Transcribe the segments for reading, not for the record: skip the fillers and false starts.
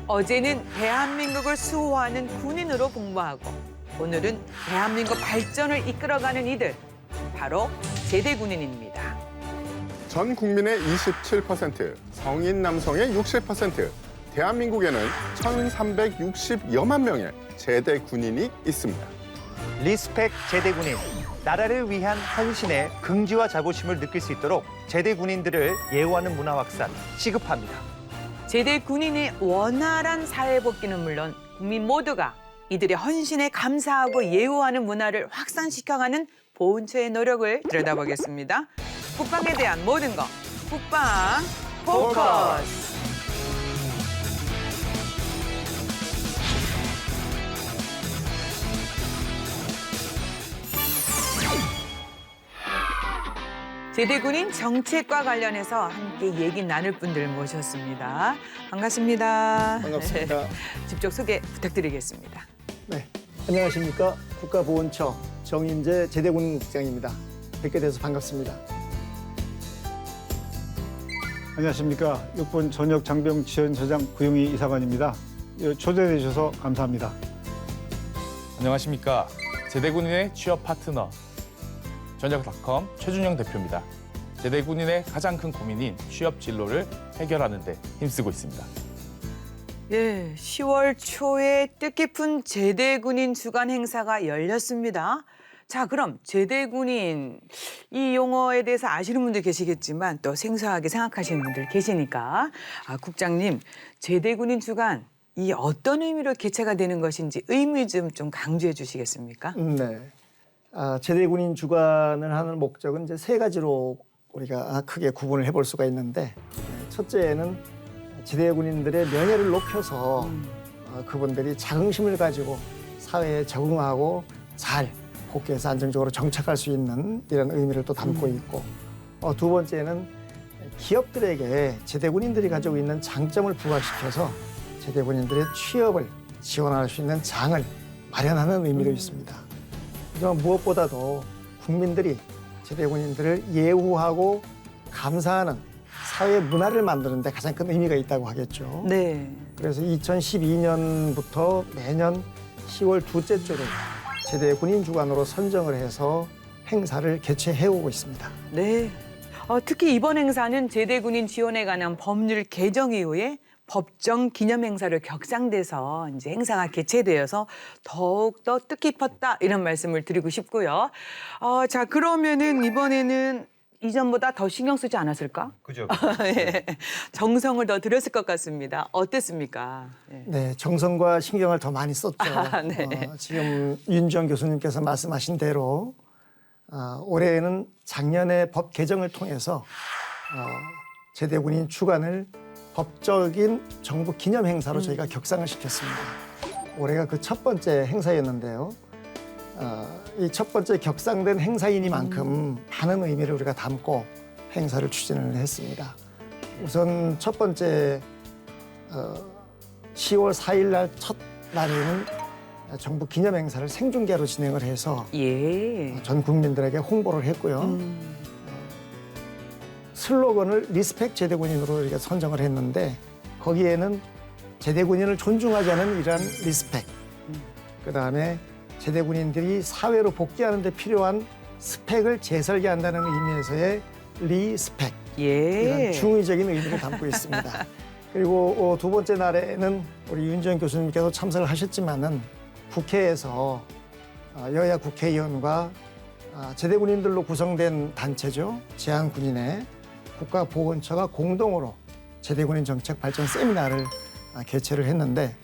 어제는 대한민국을 수호하는 군인으로 복무하고 오늘은 대한민국 발전을 이끌어가는 이들, 바로 제대군인입니다. 전 국민의 27%, 성인 남성의 60%, 대한민국에는 1,360여만 명의 제대 군인이 있습니다. 리스펙 제대군인, 나라를 위한 헌신의 긍지와 자부심을 느낄 수 있도록 제대군인들을 예우하는 문화 확산 시급합니다. 제대군인의 원활한 사회복귀는 물론 국민 모두가 이들의 헌신에 감사하고 예우하는 문화를 확산시켜가는 보훈처의 노력을 들여다보겠습니다. 국방에 대한 모든 것, 국방 포커스! 제대군인 정책과 관련해서 함께 얘기 나눌 분들 모셨습니다. 반갑습니다. 반갑습니다. 직접 소개 부탁드리겠습니다. 네, 안녕하십니까. 국가보훈처 정인재 제대군인국장입니다. 뵙게 돼서 반갑습니다. 안녕하십니까. 육군 전역 장병 지원처장 구용희 이사관입니다. 초대해 주셔서 감사합니다. 안녕하십니까. 제대군인의 취업 파트너 전역닷컴 최준영 대표입니다. 제대군인의 가장 큰 고민인 취업 진로를 해결하는 데 힘쓰고 있습니다. 예, 10월 초에 뜻깊은 제대군인 주간 행사가 열렸습니다. 자, 그럼 제대군인 이 용어에 대해서 아시는 분들 계시겠지만 또 생소하게 생각하시는 분들 계시니까 국장님, 제대군인 주간 이 어떤 의미로 개최가 되는 것인지 의미 좀 강조해 주시겠습니까? 네, 제대군인 주관을 하는 목적은 이제 세 가지로 우리가 크게 구분을 해볼 수가 있는데, 첫째는 제대군인들의 명예를 높여서 그분들이 자긍심을 가지고 사회에 적응하고 잘 복귀해서 안정적으로 정착할 수 있는 이런 의미를 또 담고 있고, 두 번째는 기업들에게 제대군인들이 가지고 있는 장점을 부각시켜서 제대군인들의 취업을 지원할 수 있는 장을 마련하는 의미도 있습니다. 하지만 무엇보다도 국민들이 제대군인들을 예우하고 감사하는 사회 문화를 만드는 데 가장 큰 의미가 있다고 하겠죠. 네. 그래서 2012년부터 매년 10월 둘째 주를 제대군인 주간으로 선정을 해서 행사를 개최해오고 있습니다. 네. 특히 이번 행사는 제대군인 지원에 관한 법률 개정 이후에 법정 기념 행사를 격상돼서 이제 행사가 개최되어서 더욱더 뜻깊었다 이런 말씀을 드리고 싶고요. 자, 그러면은 이번에는 이전보다 더 신경 쓰지 않았을까? 그죠? 예. 정성을 더 들였을 것 같습니다. 어땠습니까? 예. 네, 정성과 신경을 더 많이 썼죠. 네. 지금 윤주영 교수님께서 말씀하신 대로 올해는 작년에 법 개정을 통해서 제대군인 주간을 법적인 정부 기념 행사로 저희가 격상을 시켰습니다. 올해가 그 첫 번째 행사였는데요. 이 첫 번째 격상된 행사이니만큼 많은 의미를 우리가 담고 행사를 추진을 했습니다. 우선 첫 번째 10월 4일 날 첫 날에는 정부 기념 행사를 생중계로 진행을 해서 예. 전 국민들에게 홍보를 했고요. 슬로건을 리스펙 제대군인으로 이렇게 선정을 했는데, 거기에는 제대군인을 존중하자는 이러한 리스펙, 그다음에 제대군인들이 사회로 복귀하는 데 필요한 스펙을 재설계한다는 의미에서의 리스펙, 예. 이런 중의적인 의미를 담고 있습니다. 그리고 두 번째 날에는 우리 윤지영 교수님께서 참석을 하셨지만은 국회에서 여야 국회의원과 제대군인들로 구성된 단체죠. 제한군인회 국가보훈처가 공동으로 제대군인 정책 발전 세미나를 개최를 했는데,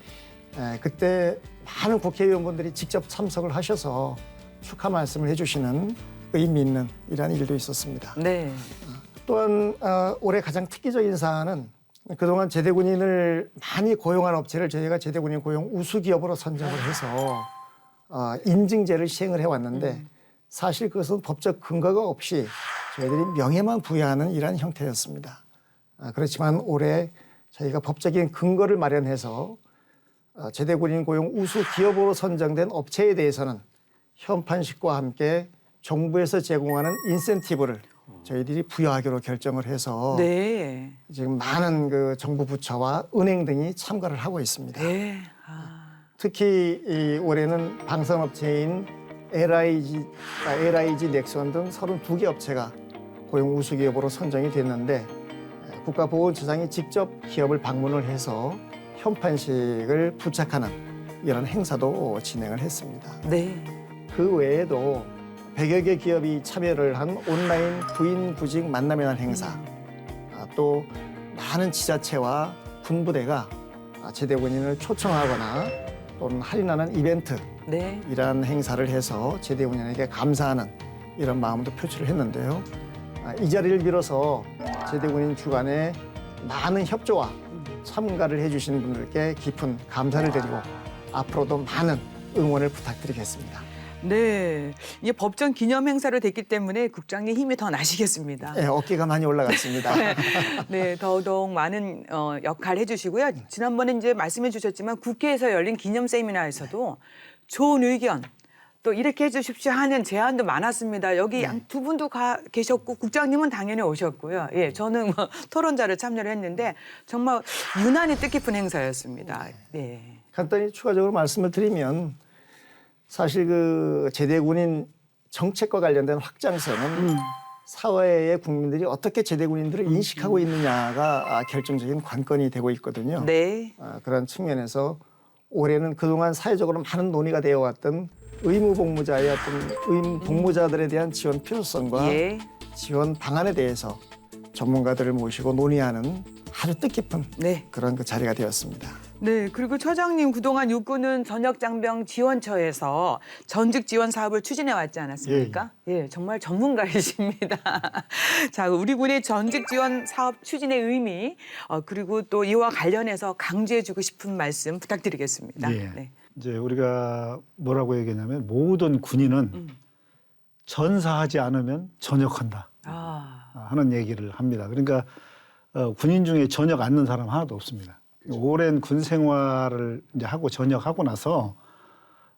그때 많은 국회의원분들이 직접 참석을 하셔서 축하 말씀을 해주시는 의미 있는 이러한 일도 있었습니다. 네. 또한 올해 가장 특기적인 사안은 그동안 제대군인을 많이 고용한 업체를 저희가 제대군인 고용 우수기업으로 선정을 해서 인증제를 시행을 해왔는데, 사실 그것은 법적 근거가 없이 저희들이 명예만 부여하는 이러한 형태였습니다. 그렇지만 올해 저희가 법적인 근거를 마련해서 제대군인 고용 우수 기업으로 선정된 업체에 대해서는 현판식과 함께 정부에서 제공하는 인센티브를 저희들이 부여하기로 결정을 해서 네. 지금 많은 그 정부 부처와 은행 등이 참가를 하고 있습니다. 네. 특히 이 올해는 방산업체인 LIG 넥슨 등 32개 업체가 고용 우수 기업으로 선정이 됐는데 국가보훈처장이 직접 기업을 방문을 해서 현판식을 부착하는 이런 행사도 진행을 했습니다. 네. 그 외에도 100여 개 기업이 참여를 한 온라인 부인 구직 만남의 날 행사, 또 많은 지자체와 군부대가 제대군인을 초청하거나 또는 할인하는 이벤트 네. 이러한 행사를 해서 제대군인에게 감사하는 이런 마음도 표출을 했는데요. 이 자리를 빌어서 제대군인 주간에 많은 협조와 참가를 해주신 분들께 깊은 감사를 드리고 앞으로도 많은 응원을 부탁드리겠습니다. 네. 이제 법정 기념 행사로 됐기 때문에 국장님 힘이 더 나시겠습니다. 네, 어깨가 많이 올라갔습니다. 네, 더더욱 많은 역할 해주시고요. 지난번에 이제 말씀해 주셨지만 국회에서 열린 기념 세미나에서도 좋은 의견 또 이렇게 해주십시오 하는 제안도 많았습니다. 여기 양 두 분도 계셨고 국장님은 당연히 오셨고요. 예, 저는 뭐 토론자를 참여를 했는데 정말 유난히 뜻깊은 행사였습니다. 네. 간단히 추가적으로 말씀을 드리면 사실 그 제대군인 정책과 관련된 확장성은 사회의 국민들이 어떻게 제대군인들을 인식하고 있느냐가 결정적인 관건이 되고 있거든요. 네. 그런 측면에서 올해는 그동안 사회적으로 많은 논의가 되어 왔던 의무복무자의 어떤 의무복무자들에 대한 지원 필요성과 예. 지원 방안에 대해서 전문가들을 모시고 논의하는 아주 뜻깊은 네. 그런 그 자리가 되었습니다. 네, 그리고 처장님 그동안 육군은 전역장병 지원처에서 전직 지원 사업을 추진해 왔지 않았습니까? 예, 정말 전문가이십니다. 자, 우리 군의 전직 지원 사업 추진의 의미 그리고 또 이와 관련해서 강조해주고 싶은 말씀 부탁드리겠습니다. 예. 네. 이제 우리가 뭐라고 얘기하냐면 모든 군인은 전사하지 않으면 전역한다 하는 얘기를 합니다. 그러니까 군인 중에 전역 않는 사람 하나도 없습니다. 오랜 군 생활을 이제 하고 전역하고 나서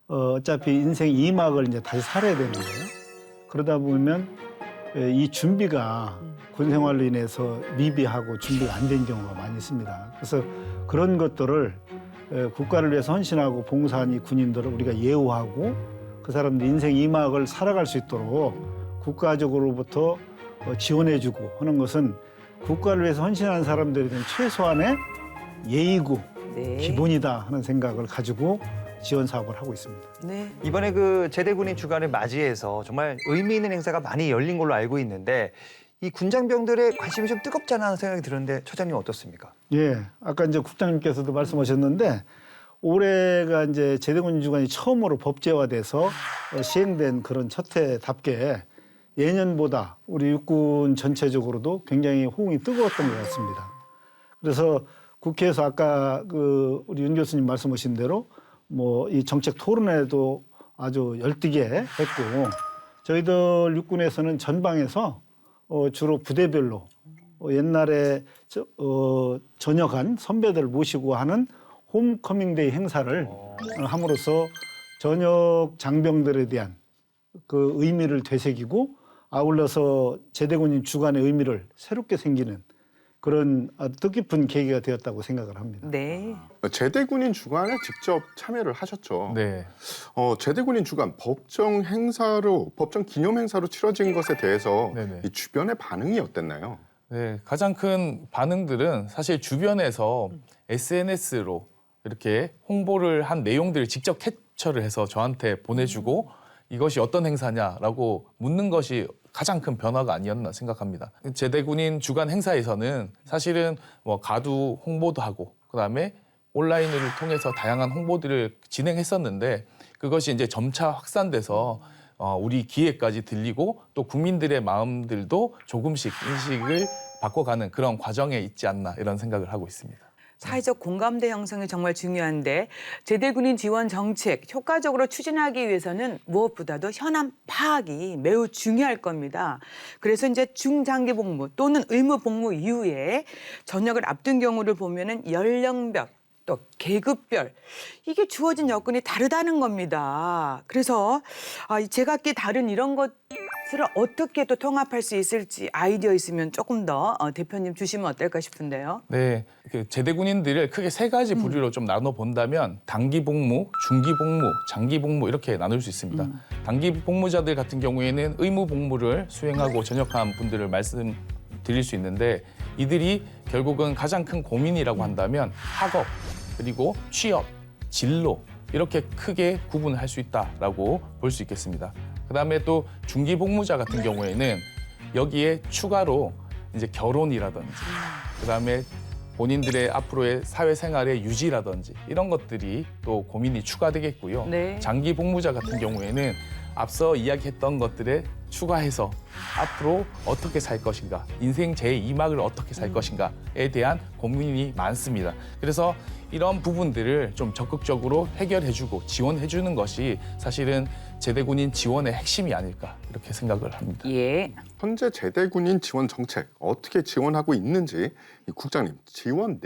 어차피 인생 2막을 이제 다시 살아야 되는 거예요. 그러다 보면 이 준비가 군 생활로 인해서 미비하고 준비가 안 된 경우가 많이 있습니다. 그래서 그런 것들을 국가를 위해서 헌신하고 봉사한 이 군인들을 우리가 예우하고 그 사람들 인생 2막을 살아갈 수 있도록 국가적으로부터 지원해주고 하는 것은 국가를 위해서 헌신하는 사람들에 대한 최소한의 예의고 네. 기본이다 하는 생각을 가지고 지원 사업을 하고 있습니다. 네. 이번에 그 제대군인 주간을 맞이해서 정말 의미 있는 행사가 많이 열린 걸로 알고 있는데 이 군장병들의 관심이 좀 뜨겁지 않나 하는 생각이 드는데 처장님 어떻습니까? 예, 아까 이제 국장님께서도 말씀하셨는데 올해가 이제 제대군인 주간이 처음으로 법제화돼서 시행된 그런 첫 해답게 예년보다 우리 육군 전체적으로도 굉장히 호응이 뜨거웠던 것 같습니다. 그래서 국회에서 아까 그 우리 윤 교수님 말씀하신 대로 뭐 이 정책 토론회도 아주 열띠게 했고 저희들 육군에서는 전방에서 주로 부대별로 옛날에 전역한 선배들을 모시고 하는 홈커밍데이 행사를 함으로써 전역 장병들에 대한 그 의미를 되새기고 아울러서 제대군인 주간의 의미를 새롭게 생기는 그런 아주 뜻깊은 계기가 되었다고 생각을 합니다. 네. 제대군인 주간에 직접 참여를 하셨죠. 네. 제대군인 주간 법정 기념 행사로 치러진 것에 대해서 네네. 이 주변의 반응이 어땠나요? 네, 가장 큰 반응들은 사실 주변에서 SNS로 이렇게 홍보를 한 내용들을 직접 캡처를 해서 저한테 보내주고 이것이 어떤 행사냐라고 묻는 것이 가장 큰 변화가 아니었나 생각합니다. 제대군인 주간 행사에서는 사실은 뭐 가두 홍보도 하고 그다음에 온라인을 통해서 다양한 홍보들을 진행했었는데 그것이 이제 점차 확산돼서 우리 귀에까지 들리고 또 국민들의 마음들도 조금씩 인식을 바꿔가는 그런 과정에 있지 않나 이런 생각을 하고 있습니다. 사회적 공감대 형성이 정말 중요한데 제대군인 지원 정책 효과적으로 추진하기 위해서는 무엇보다도 현안 파악이 매우 중요할 겁니다. 그래서 이제 중장기 복무 또는 의무 복무 이후에 전역을 앞둔 경우를 보면은 연령별 또 계급별 이게 주어진 여건이 다르다는 겁니다. 그래서 제각기 다른 이런 것이 서로 어떻게 또 통합할 수 있을지 아이디어 있으면 조금 더 대표님 주시면 어떨까 싶은데요. 네, 그 제대 군인들을 크게 세 가지 부류로 좀 나눠 본다면 단기 복무, 중기 복무, 장기 복무 이렇게 나눌 수 있습니다. 단기 복무자들 같은 경우에는 의무 복무를 수행하고 전역한 분들을 말씀드릴 수 있는데 이들이 결국은 가장 큰 고민이라고 한다면 학업 그리고 취업, 진로 이렇게 크게 구분할 수 있다라고 볼 수 있겠습니다. 그다음에 또 중기 복무자 같은 경우에는 여기에 추가로 이제 결혼이라든지 그다음에 본인들의 앞으로의 사회생활의 유지라든지 이런 것들이 또 고민이 추가되겠고요. 네. 장기 복무자 같은 경우에는 앞서 이야기했던 것들에 추가해서 앞으로 어떻게 살 것인가, 인생 제2막을 어떻게 살 것인가에 대한 고민이 많습니다. 그래서 이런 부분들을 좀 적극적으로 해결해주고 지원해주는 것이 사실은 제대군인 지원의 핵심이 아닐까 이렇게 생각을 합니다. 예. 현재 제대군인 지원 정책 어떻게 지원하고 있는지 이 국장님 지원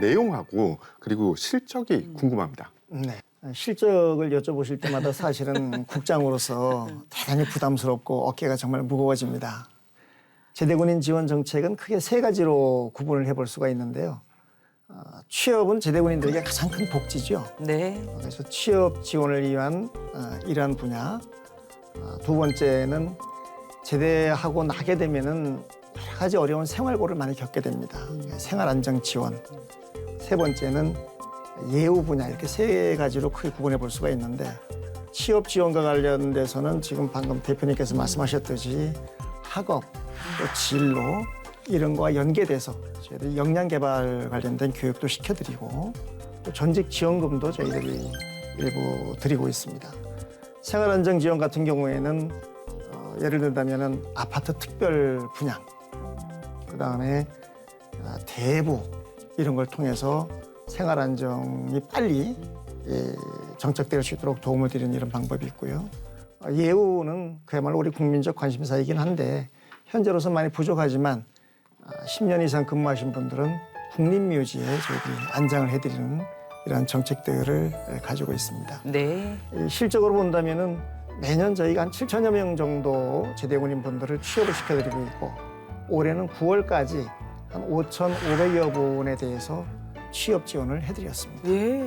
내용하고 그리고 실적이 궁금합니다. 네. 실적을 여쭤보실 때마다 사실은 국장으로서 대단히 부담스럽고 어깨가 정말 무거워집니다. 제대군인 지원 정책은 크게 세 가지로 구분을 해볼 수가 있는데요. 취업은 제대군인들에게 가장 큰 복지죠. 네. 그래서 취업 지원을 위한 이러한 분야. 두 번째는 제대하고 나게 되면은 여러 가지 어려운 생활고를 많이 겪게 됩니다. 생활 안정 지원. 세 번째는 예우 분야 이렇게 세 가지로 크게 구분해 볼 수가 있는데 취업 지원과 관련돼서는 지금 방금 대표님께서 말씀하셨듯이 학업, 또 진로 이런 거와 연계돼서 저희들이 역량 개발 관련된 교육도 시켜드리고 또 전직 지원금도 저희들이 일부 드리고 있습니다. 생활 안정 지원 같은 경우에는 예를 들자면은 아파트 특별 분양, 그다음에 대부 이런 걸 통해서 생활 안정이 빨리 정착될 수 있도록 도움을 드리는 이런 방법이 있고요. 예우는 그야말로 우리 국민적 관심사이긴 한데 현재로서 많이 부족하지만 10년 이상 근무하신 분들은 국립묘지에 저희들이 안장을 해드리는 이러한 정책들을 가지고 있습니다. 네. 실적으로 본다면은 매년 저희가 한 7천여 명 정도 제대군인 분들을 취업을 시켜드리고 있고 올해는 9월까지 한 5,500여 분에 대해서 취업 지원을 해드렸습니다. 예.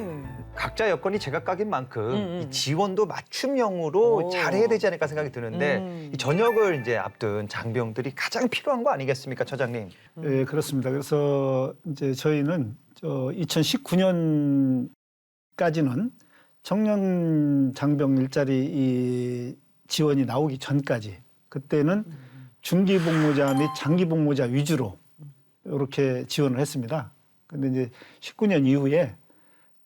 각자 여건이 제각각인 만큼 이 지원도 맞춤형으로 오. 잘해야 되지 않을까 생각이 드는데 이 전역을 이제 앞둔 장병들이 가장 필요한 거 아니겠습니까, 처장님? 예, 그렇습니다. 그래서 이제 저희는 2019년까지는 청년 장병 일자리 이 지원이 나오기 전까지 그때는 중기 복무자 및 장기 복무자 위주로 이렇게 지원을 했습니다. 근데 이제 19년 이후에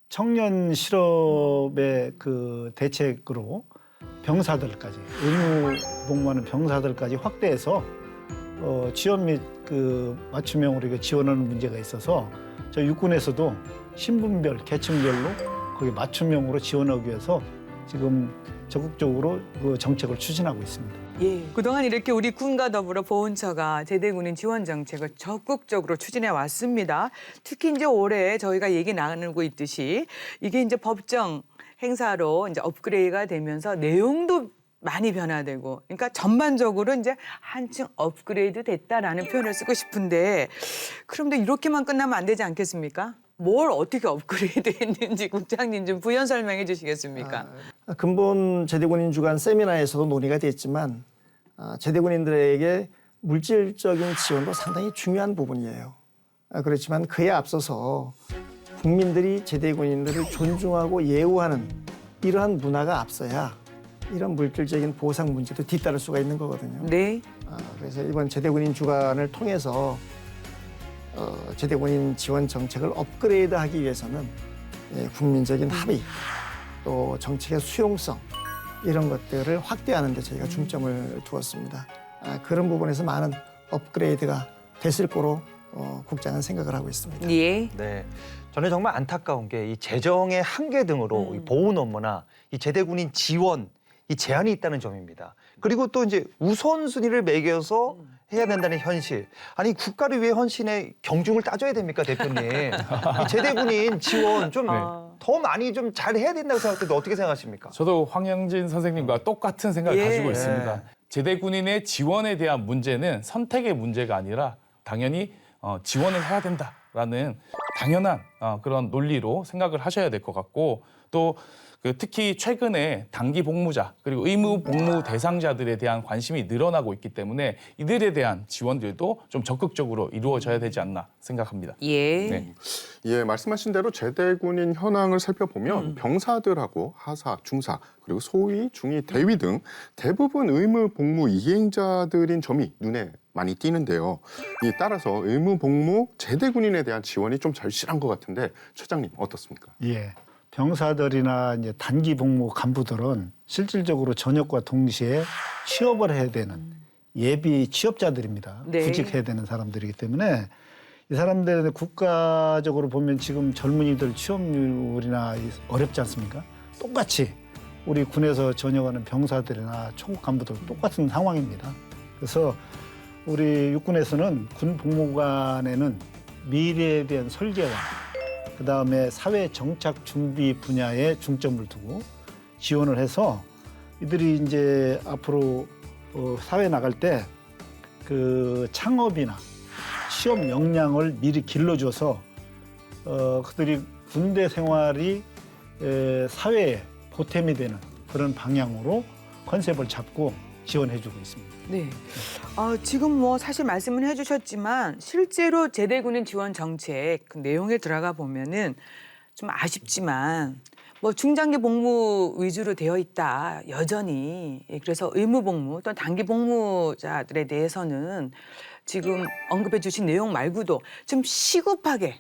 청년 실업의 그 대책으로 병사들까지 의무 복무하는 병사들까지 확대해서 지원 및 그 맞춤형으로 이거 지원하는 문제가 있어서 저희 육군에서도 신분별 계층별로 거기 맞춤형으로 지원하기 위해서 지금 적극적으로 그 정책을 추진하고 있습니다. 예. 그동안 이렇게 우리 군과 더불어 보훈처가 제대군인 지원 정책을 적극적으로 추진해 왔습니다. 특히 이제 올해 저희가 얘기 나누고 있듯이 이게 이제 법정 행사로 이제 업그레이드가 되면서 내용도 많이 변화되고, 그러니까 전반적으로 이제 한층 업그레이드 됐다라는 표현을 쓰고 싶은데, 그런데 이렇게만 끝나면 안 되지 않겠습니까? 뭘 어떻게 업그레이드 했는지 국장님 좀 부연 설명해 주시겠습니까? 근본 제대군인 주간 세미나에서도 논의가 됐지만 제대군인들에게 물질적인 지원도 상당히 중요한 부분이에요. 그렇지만 그에 앞서서 국민들이 제대군인들을 존중하고 예우하는 이러한 문화가 앞서야 이런 물질적인 보상 문제도 뒤따를 수가 있는 거거든요. 네. 그래서 이번 제대군인 주간을 통해서 제대군인 지원 정책을 업그레이드하기 위해서는 국민적인 합의 또 정책의 수용성 이런 것들을 확대하는 데 저희가 중점을 두었습니다. 그런 부분에서 많은 업그레이드가 됐을 거로 국장은 생각을 하고 있습니다. 예. 네. 저는 정말 안타까운 게 이 재정의 한계 등으로 이 보훈 업무나 이 제대군인 지원 이 제한이 있다는 점입니다. 그리고 또 이제 우선순위를 매겨서 해야 된다는 현실. 아니 국가를 위해 헌신의 경중을 따져야 됩니까, 대표님? 이 제대군인 지원 좀 더 많이 좀 잘해야 된다고 생각하는데 어떻게 생각하십니까? 저도 황영진 선생님과 똑같은 생각을 예. 가지고 있습니다. 제대 군인의 지원에 대한 문제는 선택의 문제가 아니라 당연히 지원을 해야 된다라는 당연한 그런 논리로 생각을 하셔야 될 것 같고 또 특히 최근에 단기 복무자 그리고 의무 복무 대상자들에 대한 관심이 늘어나고 있기 때문에 이들에 대한 지원들도 좀 적극적으로 이루어져야 되지 않나 생각합니다. 예. 네. 예, 말씀하신 대로 제대군인 현황을 살펴보면 병사들하고 하사, 중사, 그리고 소위, 중위, 대위 등 대부분 의무 복무 이행자들인 점이 눈에 많이 띄는데요. 이에 따라서 의무 복무 제대군인에 대한 지원이 좀 절실한 것 같은데 최장님 어떻습니까? 예. 병사들이나 이제 단기 복무 간부들은 실질적으로 전역과 동시에 취업을 해야 되는 예비 취업자들입니다. 네. 구직해야 되는 사람들이기 때문에 이 사람들은 국가적으로 보면 지금 젊은이들 취업률이나 어렵지 않습니까? 똑같이 우리 군에서 전역하는 병사들이나 초급 간부들 똑같은 상황입니다. 그래서 우리 육군에서는 군 복무관에는 미래에 대한 설계와 그다음에 사회 정착 준비 분야에 중점을 두고 지원을 해서 이들이 이제 앞으로 사회 나갈 때 그 창업이나 취업 역량을 미리 길러줘서 그들이 군대 생활이 사회에 보탬이 되는 그런 방향으로 컨셉을 잡고 지원해주고 있습니다. 네. 지금 뭐 사실 말씀은 해주셨지만 실제로 제대군인 지원 정책 그 내용에 들어가 보면은 좀 아쉽지만 뭐 중장기 복무 위주로 되어 있다 여전히. 그래서 의무 복무 또는 단기 복무자들에 대해서는 지금 언급해주신 내용 말고도 좀 시급하게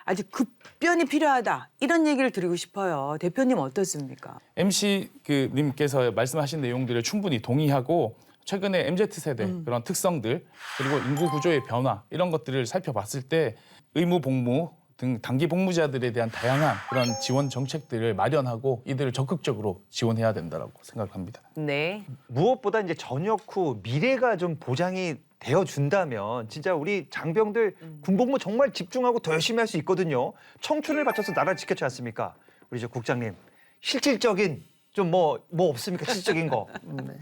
아주 급변이 필요하다 이런 얘기를 드리고 싶어요. 대표님 어떻습니까? MC 님께서 말씀하신 내용들을 충분히 동의하고 최근에 MZ세대 그런 특성들 그리고 인구 구조의 변화 이런 것들을 살펴봤을 때 의무 복무 등 단기 복무자들에 대한 다양한 그런 지원 정책들을 마련하고 이들을 적극적으로 지원해야 된다고 생각합니다. 네. 무엇보다 이제 전역 후 미래가 좀 보장이 되어 준다면 진짜 우리 장병들 군복무 정말 집중하고 더 열심히 할 수 있거든요. 청춘을 바쳐서 나라를 지켰지 않습니까? 우리 저 국장님 실질적인 좀 뭐 없습니까? 실질적인 거. 네.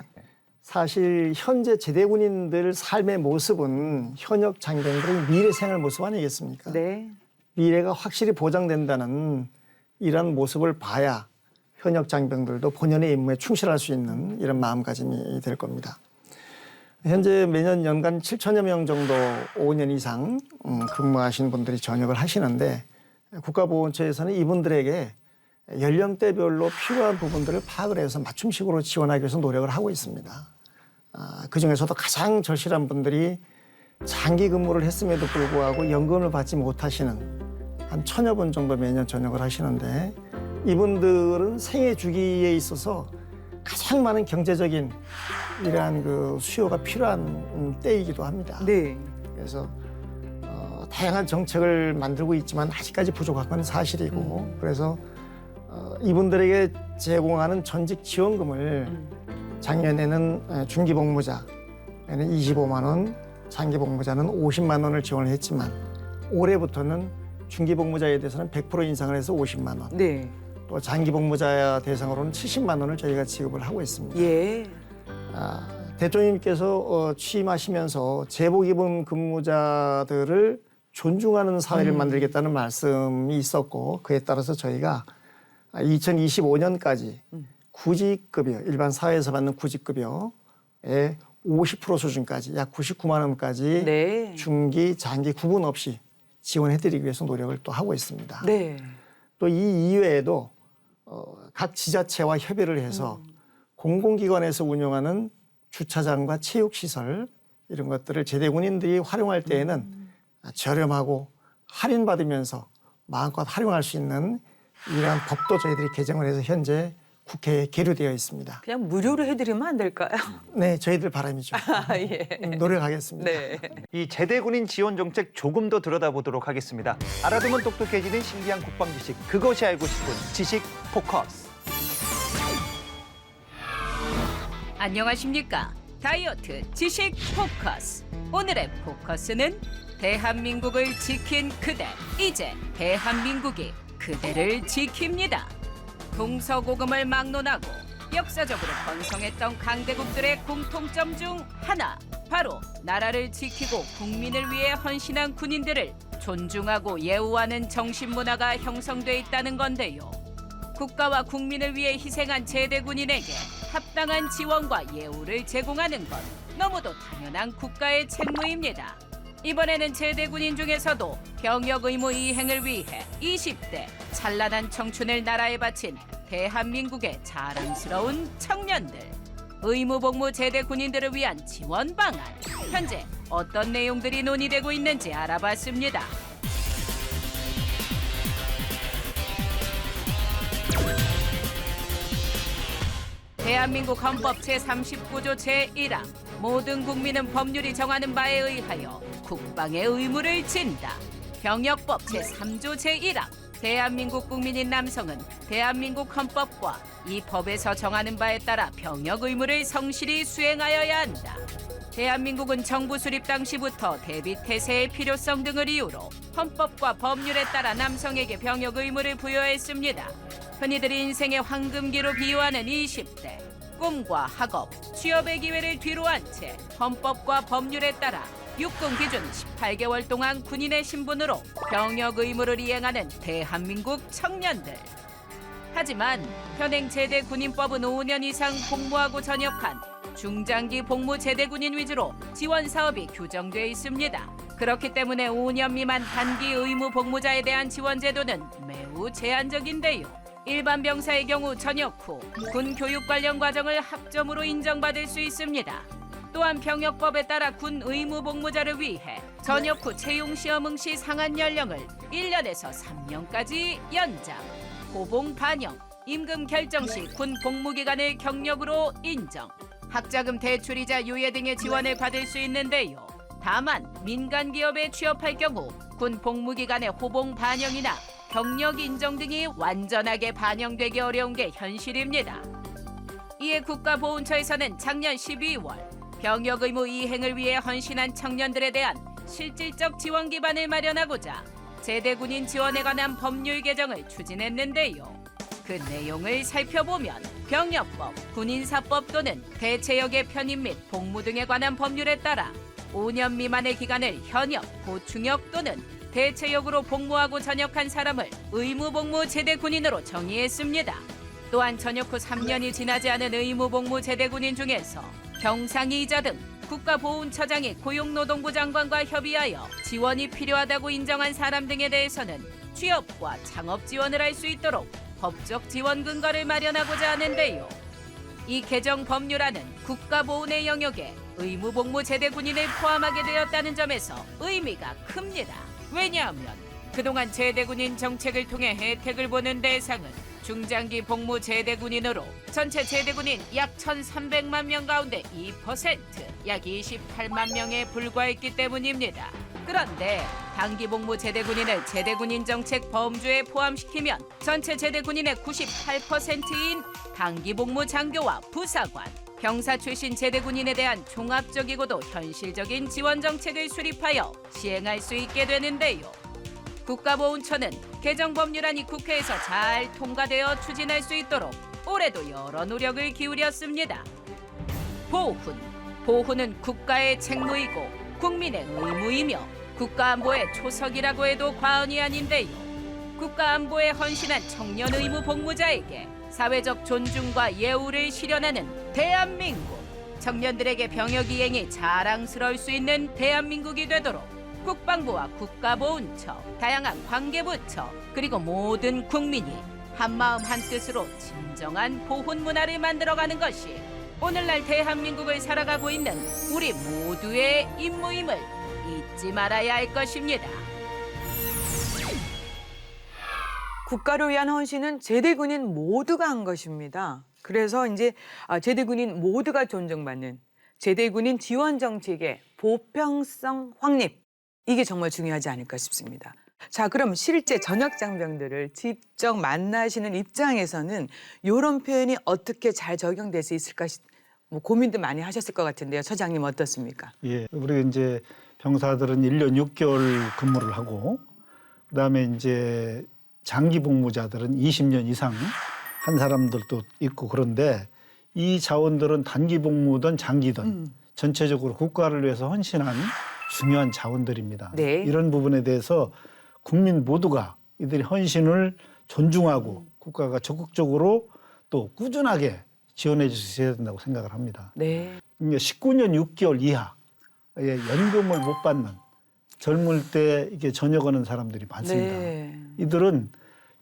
사실 현재 제대군인들 삶의 모습은 현역 장병들의 미래 생활 모습 아니겠습니까? 네. 미래가 확실히 보장된다는 이런 모습을 봐야 현역 장병들도 본연의 임무에 충실할 수 있는 이런 마음가짐이 될 겁니다. 현재 매년 연간 7천여 명 정도 5년 이상 근무하시는 분들이 전역을 하시는데 국가보훈처에서는 이분들에게 연령대별로 필요한 부분들을 파악을 해서 맞춤식으로 지원하기 위해서 노력을 하고 있습니다. 그중에서도 가장 절실한 분들이 장기 근무를 했음에도 불구하고 연금을 받지 못하시는 한 1,000여 분 정도 매년 전역을 하시는데 이분들은 생애 주기에 있어서 가장 많은 경제적인 이러한 그 수요가 필요한 때이기도 합니다. 네. 그래서 다양한 정책을 만들고 있지만 아직까지 부족한 건 사실이고 그래서 이분들에게 제공하는 전직 지원금을 작년에는 중기 복무자에는 25만 원, 장기 복무자는 50만 원을 지원을 했지만 올해부터는 중기 복무자에 대해서는 100% 인상을 해서 50만 원. 네. 또 장기 복무자 대상으로는 70만 원을 저희가 지급을 하고 있습니다. 예. 대통령님께서 취임하시면서 제복 입은 근무자들을 존중하는 사회를 만들겠다는 말씀이 있었고 그에 따라서 저희가 2025년까지 구직급여, 일반 사회에서 받는 구직급여의 50% 수준까지 약 99만 원까지 네. 중기, 장기 구분 없이 지원해드리기 위해서 노력을 또 하고 있습니다. 네. 또 이 이외에도 각 지자체와 협의를 해서 공공기관에서 운영하는 주차장과 체육시설 이런 것들을 제대군인들이 활용할 때에는 저렴하고 할인받으면서 마음껏 활용할 수 있는 이러한 법도 저희들이 개정을 해서 현재 국회에 계류되어 있습니다. 그냥 무료로 해드리면 안 될까요? 네, 저희들 바람이죠. 예. 노력하겠습니다. 네. 이 제대군인 지원 정책 조금 더 들여다보도록 하겠습니다. 알아두면 똑똑해지는 신기한 국방 지식, 그것이 알고 싶은 지식 포커스. 안녕하십니까. 다이어트 지식 포커스. 오늘의 포커스는 대한민국을 지킨 그대. 이제 대한민국이 그대를 지킵니다. 동서고금을 막론하고 역사적으로 번성했던 강대국들의 공통점 중 하나, 바로 나라를 지키고 국민을 위해 헌신한 군인들을 존중하고 예우하는 정신문화가 형성돼 있다는 건데요. 국가와 국민을 위해 희생한 제대군인에게 합당한 지원과 예우를 제공하는 것, 너무도 당연한 국가의 책무입니다. 이번에는 제대군인 중에서도 병역 의무 이행을 위해 20대 찬란한 청춘을 나라에 바친 대한민국의 자랑스러운 청년들. 의무복무 제대군인들을 위한 지원 방안. 현재 어떤 내용들이 논의되고 있는지 알아봤습니다. 대한민국 헌법 제39조 제1항 모든 국민은 법률이 정하는 바에 의하여 국방의 의무를 진다. 병역법 제3조 제1항 대한민국 국민인 남성은 대한민국 헌법과 이 법에서 정하는 바에 따라 병역 의무를 성실히 수행하여야 한다. 대한민국은 정부 수립 당시부터 대비 태세의 필요성 등을 이유로 헌법과 법률에 따라 남성에게 병역 의무를 부여했습니다. 흔히들 인생의 황금기로 비유하는 20대. 꿈과 학업, 취업의 기회를 뒤로한 채 헌법과 법률에 따라 육군 기준 18개월 동안 군인의 신분으로 병역 의무를 이행하는 대한민국 청년들. 하지만 현행 제대군인법은 5년 이상 복무하고 전역한 중장기 복무 제대군인 위주로 지원 사업이 규정돼 있습니다. 그렇기 때문에 5년 미만 단기 의무 복무자에 대한 지원 제도는 매우 제한적인데요. 일반 병사의 경우 전역 후 군 교육 관련 과정을 학점으로 인정받을 수 있습니다. 또한 병역법에 따라 군 의무 복무자를 위해 전역 후 채용 시험 응시 상한 연령을 1년에서 3년까지 연장, 호봉 반영, 임금 결정 시 군 복무 기간을 경력으로 인정, 학자금 대출이자 유예 등의 지원을 받을 수 있는데요. 다만 민간 기업에 취업할 경우 군 복무 기간의 호봉 반영이나 경력 인정 등이 완전하게 반영되기 어려운 게 현실입니다. 이에 국가보훈처에서는 작년 12월 병역 의무 이행을 위해 헌신한 청년들에 대한 실질적 지원 기반을 마련하고자 제대군인 지원에 관한 법률 개정을 추진했는데요. 그 내용을 살펴보면 병역법, 군인사법 또는 대체역의 편입 및 복무 등에 관한 법률에 따라 5년 미만의 기간을 현역, 보충역 또는 대체역으로 복무하고 전역한 사람을 의무복무 제대군인으로 정의했습니다. 또한 전역 후 3년이 지나지 않은 의무복무 제대군인 중에서 병상이자 등 국가보훈처장이 고용노동부 장관과 협의하여 지원이 필요하다고 인정한 사람 등에 대해서는 취업과 창업 지원을 할 수 있도록 법적 지원 근거를 마련하고자 하는데요. 이 개정 법률안은 국가보훈의 영역에 의무복무 제대군인을 포함하게 되었다는 점에서 의미가 큽니다. 왜냐하면 그동안 제대군인 정책을 통해 혜택을 보는 대상은 중장기 복무 제대군인으로 전체 제대군인 약 1,300만 명 가운데 2%, 약 28만 명에 불과했기 때문입니다. 그런데 단기 복무 제대군인을 제대군인 정책 범주에 포함시키면 전체 제대군인의 98%인 단기 복무 장교와 부사관, 병사 출신 제대군인에 대한 종합적이고도 현실적인 지원 정책을 수립하여 시행할 수 있게 되는데요. 국가보훈처는 개정 법률안이 국회에서 잘 통과되어 추진할 수 있도록 올해도 여러 노력을 기울였습니다. 보훈은 국가의 책무이고 국민의 의무이며 국가안보의 초석이라고 해도 과언이 아닌데요. 국가안보에 헌신한 청년 의무 복무자에게 사회적 존중과 예우를 실현하는 대한민국, 청년들에게 병역 이행이 자랑스러울 수 있는 대한민국이 되도록 국방부와 국가보훈처, 다양한 관계부처, 그리고 모든 국민이 한마음 한뜻으로 진정한 보훈 문화를 만들어가는 것이 오늘날 대한민국을 살아가고 있는 우리 모두의 임무임을 잊지 말아야 할 것입니다. 국가를 위한 헌신은 제대군인 모두가 한 것입니다. 그래서 이제 제대군인 모두가 존중받는 제대군인 지원 정책의 보편성 확립, 이게 정말 중요하지 않을까 싶습니다. 자, 그럼 실제 전역 장병들을 직접 만나시는 입장에서는 이런 표현이 어떻게 잘 적용될 수 있을까 뭐 고민도 많이 하셨을 것 같은데요. 처장님 어떻습니까? 예, 우리 이제 병사들은 1년 6개월 근무를 하고 그다음에 이제 장기 복무자들은 20년 이상 한 사람들도 있고 그런데 이 자원들은 단기 복무든 장기든 전체적으로 국가를 위해서 헌신한 중요한 자원들입니다. 네. 이런 부분에 대해서 국민 모두가 이들의 헌신을 존중하고 국가가 적극적으로 또 꾸준하게 지원해 주셔야 된다고 생각을 합니다. 네. 19년 6개월 이하의 연금을 못 받는 젊을 때 이게 전역하는 사람들이 많습니다. 네. 이들은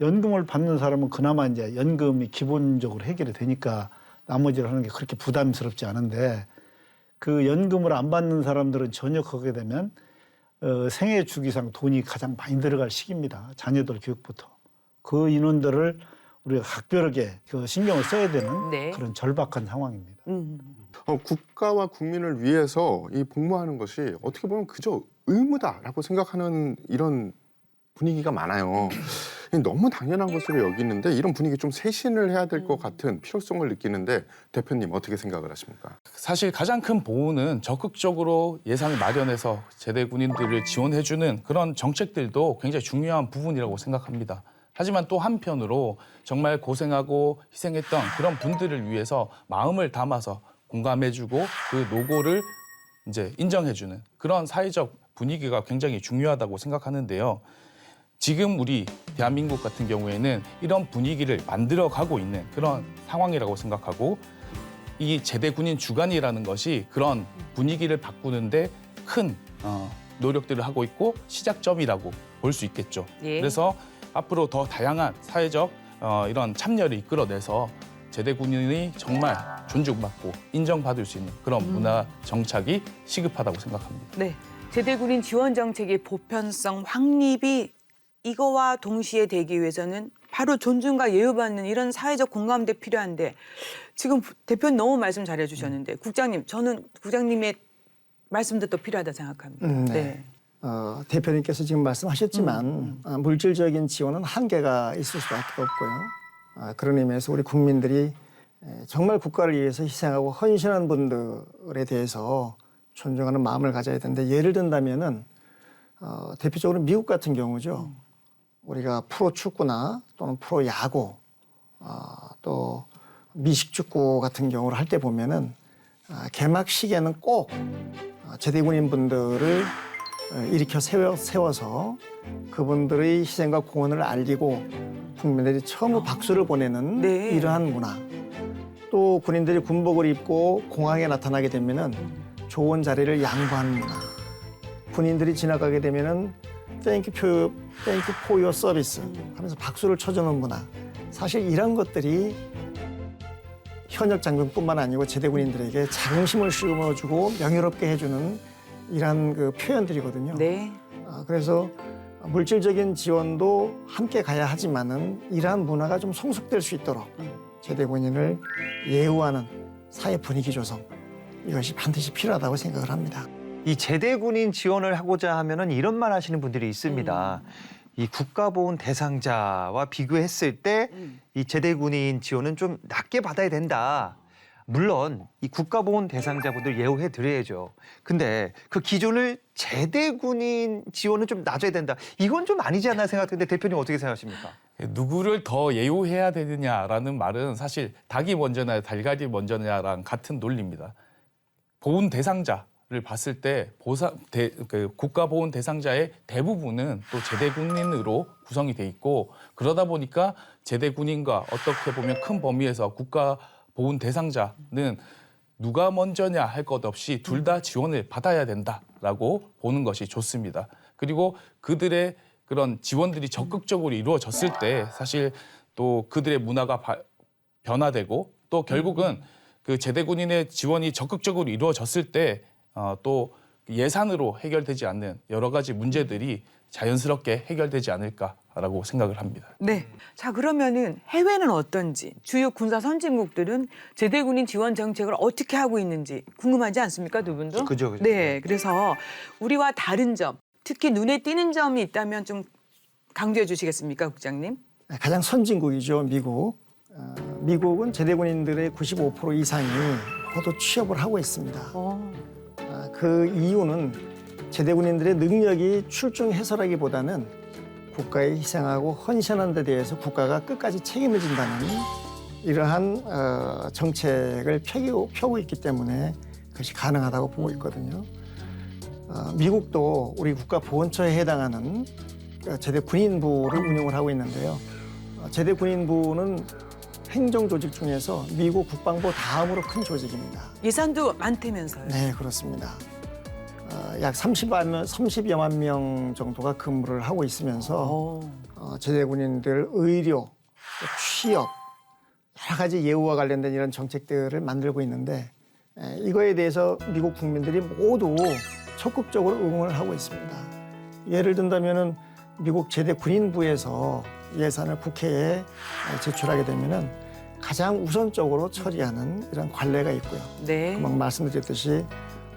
연금을 받는 사람은 그나마 이제 연금이 기본적으로 해결이 되니까 나머지를 하는 게 그렇게 부담스럽지 않은데 그 연금을 안 받는 사람들은 전역하게 되면 생애 주기상 돈이 가장 많이 들어갈 시기입니다. 자녀들 교육부터. 그 인원들을 우리가 각별하게 그 신경을 써야 되는 네. 그런 절박한 상황입니다. 국가와 국민을 위해서 이 복무하는 것이 어떻게 보면 그저 의무다라고 생각하는 이런 분위기가 많아요. 너무 당연한 것으로 여기는데 이런 분위기 좀 쇄신을 해야 될 것 같은 필요성을 느끼는데 대표님 어떻게 생각을 하십니까? 사실 가장 큰 보호는 적극적으로 예산을 마련해서 제대 군인들을 지원해주는 그런 정책들도 굉장히 중요한 부분이라고 생각합니다. 하지만 또 한편으로 정말 고생하고 희생했던 그런 분들을 위해서 마음을 담아서 공감해주고 그 노고를 이제 인정해주는 그런 사회적 분위기가 굉장히 중요하다고 생각하는데요. 지금 우리 대한민국 같은 경우에는 이런 분위기를 만들어가고 있는 그런 상황이라고 생각하고 이 제대 군인 주간이라는 것이 그런 분위기를 바꾸는데 큰 노력들을 하고 있고 시작점이라고 볼 수 있겠죠. 예. 그래서 앞으로 더 다양한 사회적 이런 참여를 이끌어내서 제대 군인이 정말 존중받고 인정받을 수 있는 그런 문화 정착이 시급하다고 생각합니다. 네. 제대군인 지원 정책의 보편성 확립이 이거와 동시에 되기 위해서는 바로 존중과 예우받는 이런 사회적 공감대 필요한데 지금 대표님 너무 말씀 잘해 주셨는데 국장님 저는 국장님의 말씀도 또 필요하다 생각합니다. 네. 대표님께서 지금 말씀하셨지만 물질적인 지원은 한계가 있을 수밖에 없고요. 그런 의미에서 우리 국민들이 정말 국가를 위해서 희생하고 헌신한 분들에 대해서 존중하는 마음을 가져야 되는데 예를 든다면은 대표적으로 미국 같은 경우죠. 우리가 프로 축구나 또는 프로 야구 또 미식축구 같은 경우를 할 때 보면은 개막식에는 꼭 제대군인 분들을 일으켜 세워서 그분들의 희생과 공헌을 알리고 국민들이 처음으로 박수를 보내는 네. 이러한 문화. 또 군인들이 군복을 입고 공항에 나타나게 되면은 좋은 자리를 양보하는 문화. 군인들이 지나가게 되면은 Thank you for your service 하면서 박수를 쳐주는 문화. 사실 이런 것들이 현역 장병뿐만 아니고 제대군인들에게 자긍심을 심어주고 명예롭게 해주는 이런 그 표현들이거든요. 네. 그래서 물질적인 지원도 함께 가야 하지만은 이러한 문화가 좀 성숙될 수 있도록 제대군인을 예우하는 사회 분위기 조성 이것이 반드시 필요하다고 생각을 합니다. 이 제대군인 지원을 하고자 하면은 이런 말 하시는 분들이 있습니다. 이 국가보훈 대상자와 비교했을 때 이 제대군인 지원은 좀 낮게 받아야 된다. 물론 이 국가보훈 대상자분들 예우해 드려야죠. 근데 그 기준을 제대군인 지원은 좀 낮아야 된다. 이건 좀 아니지 않나 생각하는데 대표님 어떻게 생각하십니까? 누구를 더 예우해야 되느냐라는 말은 사실 닭이 먼저냐 달걀이 먼저냐랑 같은 논리입니다. 보훈 대상자를 봤을 때 국가 보훈 대상자의 대부분은 또 제대 군인으로 구성이 돼 있고 그러다 보니까 제대 군인과 어떻게 보면 큰 범위에서 국가 보훈 대상자는 누가 먼저냐 할 것 없이 둘 다 지원을 받아야 된다라고 보는 것이 좋습니다. 그리고 그들의 그런 지원들이 적극적으로 이루어졌을 때 사실 또 그들의 문화가 변화되고 또 결국은 그 제대 군인의 지원이 적극적으로 이루어졌을 때 또 예산으로 해결되지 않는 여러 가지 문제들이 자연스럽게 해결되지 않을까라고 생각을 합니다. 네. 자, 그러면은 해외는 어떤지, 주요 군사 선진국들은 제대군인 지원 정책을 어떻게 하고 있는지 궁금하지 않습니까, 두 분도? 그죠. 네. 그래서 우리와 다른 점, 특히 눈에 띄는 점이 있다면 좀 강조해 주시겠습니까, 국장님? 가장 선진국이죠, 미국. 미국은 제대군인들의 95% 이상이 모두 취업을 하고 있습니다. 그 이유는 제대군인들의 능력이 출중해서라기보다는 국가에 희생하고 헌신하는 데 대해서 국가가 끝까지 책임을 진다는 이러한 정책을 펴고 있기 때문에 그것이 가능하다고 보고 있거든요. 미국도 우리 국가보훈처에 해당하는 제대 군인부를 운영을 하고 있는데요. 제대 군인부는 행정조직 중에서 미국 국방부 다음으로 큰 조직입니다. 예산도 많다면서요. 네, 그렇습니다. 약 30여만 명 정도가 근무를 하고 있으면서 제대 군인들 의료, 또 취업, 여러 가지 예우와 관련된 이런 정책들을 만들고 있는데 이거에 대해서 미국 국민들이 모두 적극적으로 응원을 하고 있습니다. 예를 든다면은 미국 제대 군인부에서 예산을 국회에 제출하게 되면은 가장 우선적으로 처리하는 이런 관례가 있고요. 네. 금방 말씀드렸듯이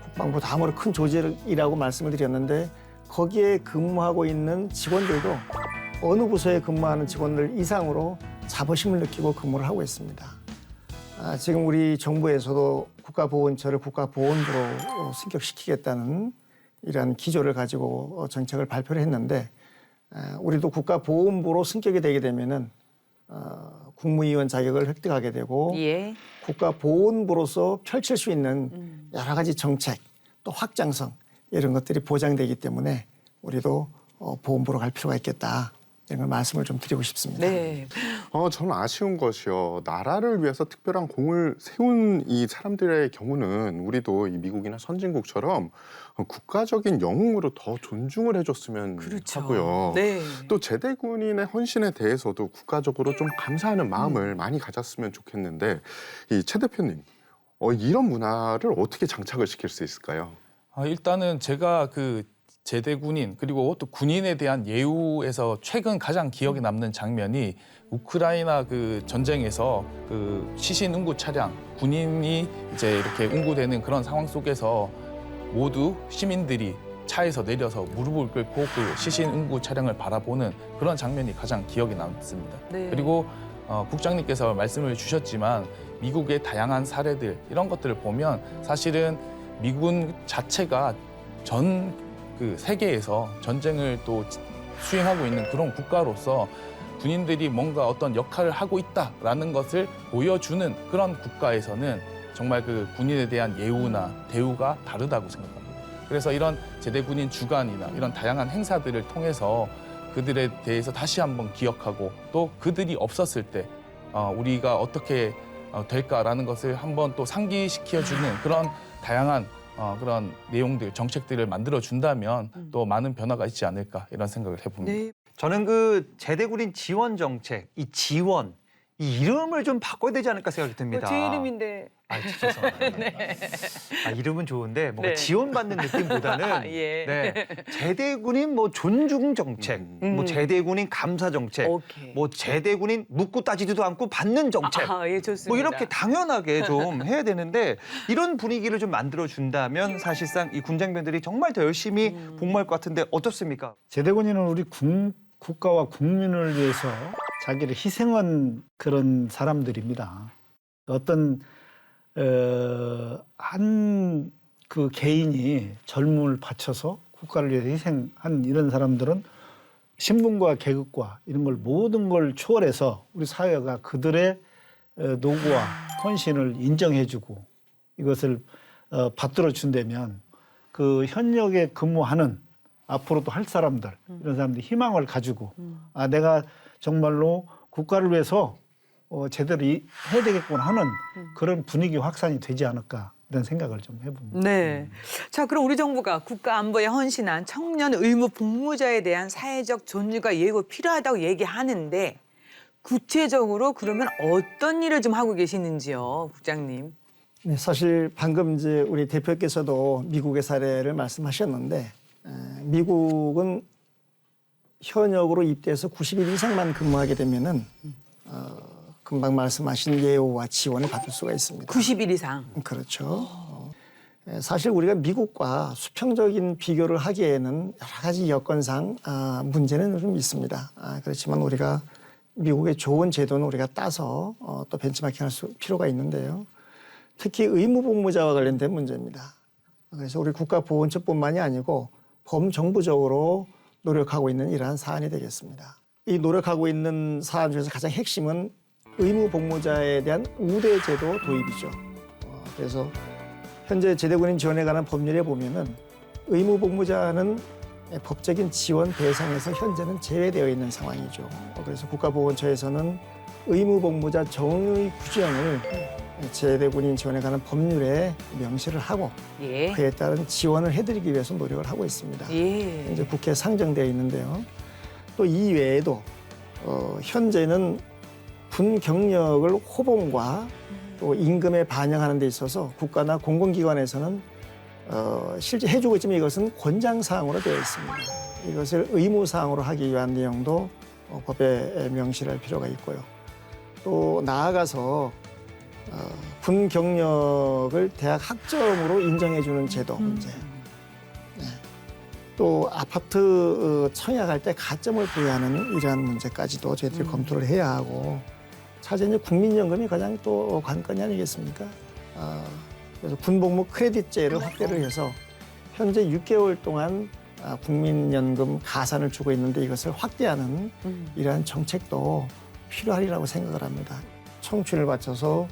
국방부 다음으로 큰 조직이라고 말씀을 드렸는데 거기에 근무하고 있는 직원들도 어느 부서에 근무하는 직원들 이상으로 자부심을 느끼고 근무를 하고 있습니다. 지금 우리 정부에서도 국가보훈처를 국가보훈부로 승격시키겠다는 이러한 기조를 가지고 정책을 발표를 했는데 우리도 국가보훈부로 승격이 되게 되면은 국무위원 자격을 획득하게 되고 예. 국가보훈부로서 펼칠 수 있는 여러 가지 정책 또 확장성 이런 것들이 보장되기 때문에 우리도 보훈부로 갈 필요가 있겠다 이런 걸 말씀을 좀 드리고 싶습니다. 네. 저는 아쉬운 것이요. 나라를 위해서 특별한 공을 세운 이 사람들의 경우는 우리도 이 미국이나 선진국처럼 국가적인 영웅으로 더 존중을 해줬으면 그렇죠. 하고요. 네. 또 제대 군인의 헌신에 대해서도 국가적으로 좀 감사하는 마음을 많이 가졌으면 좋겠는데 이 최 대표님, 이런 문화를 어떻게 장착을 시킬 수 있을까요? 일단은 제가 그 제대 군인 그리고 또 군인에 대한 예우에서 최근 가장 기억에 남는 장면이 우크라이나 그 전쟁에서 그 시신 응구 차량 군인이 이제 이렇게 응구되는 그런 상황 속에서 모두 시민들이 차에서 내려서 무릎을 꿇고 그 시신 응구 차량을 바라보는 그런 장면이 가장 기억에 남습니다. 네. 그리고 국장님께서 말씀을 주셨지만 미국의 다양한 사례들 이런 것들을 보면 사실은 미군 자체가 전 그 세계에서 전쟁을 또 수행하고 있는 그런 국가로서 군인들이 뭔가 어떤 역할을 하고 있다라는 것을 보여주는 그런 국가에서는 정말 그 군인에 대한 예우나 대우가 다르다고 생각합니다. 그래서 이런 제대 군인 주간이나 이런 다양한 행사들을 통해서 그들에 대해서 다시 한번 기억하고 또 그들이 없었을 때 우리가 어떻게 될까라는 것을 한번 또 상기시켜주는 그런 다양한 그런 내용들, 정책들을 만들어준다면 또 많은 변화가 있지 않을까 이런 생각을 해봅니다. 네. 저는 그 제대군인 지원 정책, 이 지원, 이 이름을 좀 바꿔야 되지 않을까 생각이 듭니다. 제 이름인데. 죄송합니다. 네. 이름은 좋은데 뭔가 네. 지원받는 느낌보다는 예. 네, 제대군인 뭐 존중 정책, 뭐 제대군인 감사 정책, 오케이. 뭐 제대군인 묻고 따지지도 않고 받는 정책. 예, 좋습니다. 뭐 이렇게 당연하게 좀 해야 되는데 이런 분위기를 좀 만들어 준다면 사실상 이 군장병들이 정말 더 열심히 복무할 것 같은데 어떻습니까? 제대군인은 우리 국가와 국민을 위해서 자기를 희생한 그런 사람들입니다. 어떤 한 그 개인이 젊음을 바쳐서 국가를 위해서 희생한 이런 사람들은 신분과 계급과 이런 걸 모든 걸 초월해서 우리 사회가 그들의 노고와 헌신을 인정해주고 이것을 받들어 준다면 그 현역에 근무하는 앞으로도 할 사람들 이런 사람들이 희망을 가지고 내가 정말로 국가를 위해서 제대로 해야 되겠구나 하는 그런 분위기 확산이 되지 않을까 이런 생각을 좀 해봅니다. 네. 자, 그럼 우리 정부가 국가 안보에 헌신한 청년 의무 복무자에 대한 사회적 존중과 예우가 필요하다고 얘기하는데 구체적으로 그러면 어떤 일을 좀 하고 계시는지요, 국장님? 네, 사실 방금 이제 우리 대표께서도 미국의 사례를 말씀하셨는데 미국은 현역으로 입대해서 90일 이상만 근무하게 되면은 금방 말씀하신 예우와 지원을 받을 수가 있습니다. 90일 이상. 그렇죠. 사실 우리가 미국과 수평적인 비교를 하기에는 여러 가지 여건상 문제는 좀 있습니다. 그렇지만 우리가 미국의 좋은 제도는 우리가 따서 또 벤치마킹할 필요가 있는데요. 특히 의무복무자와 관련된 문제입니다. 그래서 우리 국가보훈처뿐만이 아니고 범정부적으로 노력하고 있는 이러한 사안이 되겠습니다. 이 노력하고 있는 사안 중에서 가장 핵심은 의무 복무자에 대한 우대 제도 도입이죠. 그래서 현재 제대군인 지원에 관한 법률에 보면은 의무 복무자는 법적인 지원 대상에서 현재는 제외되어 있는 상황이죠. 그래서 국가보건처에서는 의무 복무자 정의 규정을 제대군인 지원에 관한 법률에 명시를 하고 예. 그에 따른 지원을 해드리기 위해서 노력을 하고 있습니다. 예. 이제 국회에 상정되어 있는데요. 또 이 외에도 현재는 군 경력을 호봉과 또 임금에 반영하는 데 있어서 국가나 공공기관에서는 실제 해주고 있지만 이것은 권장사항으로 되어 있습니다. 이것을 의무사항으로 하기 위한 내용도 법에 명시를 할 필요가 있고요. 또 나아가서 군 경력을 대학 학점으로 인정해주는 제도 문제. 네. 또 아파트 청약할 때 가점을 부여하는 이러한 문제까지도 저희들이 검토를 해야 하고 차제 이제 국민연금이 가장 또 관건이 아니겠습니까? 그래서 군복무 크레딧제를 확대를 해서 현재 6개월 동안 국민연금 가산을 주고 있는데 이것을 확대하는 이러한 정책도 필요하리라고 생각을 합니다. 청춘을 바쳐서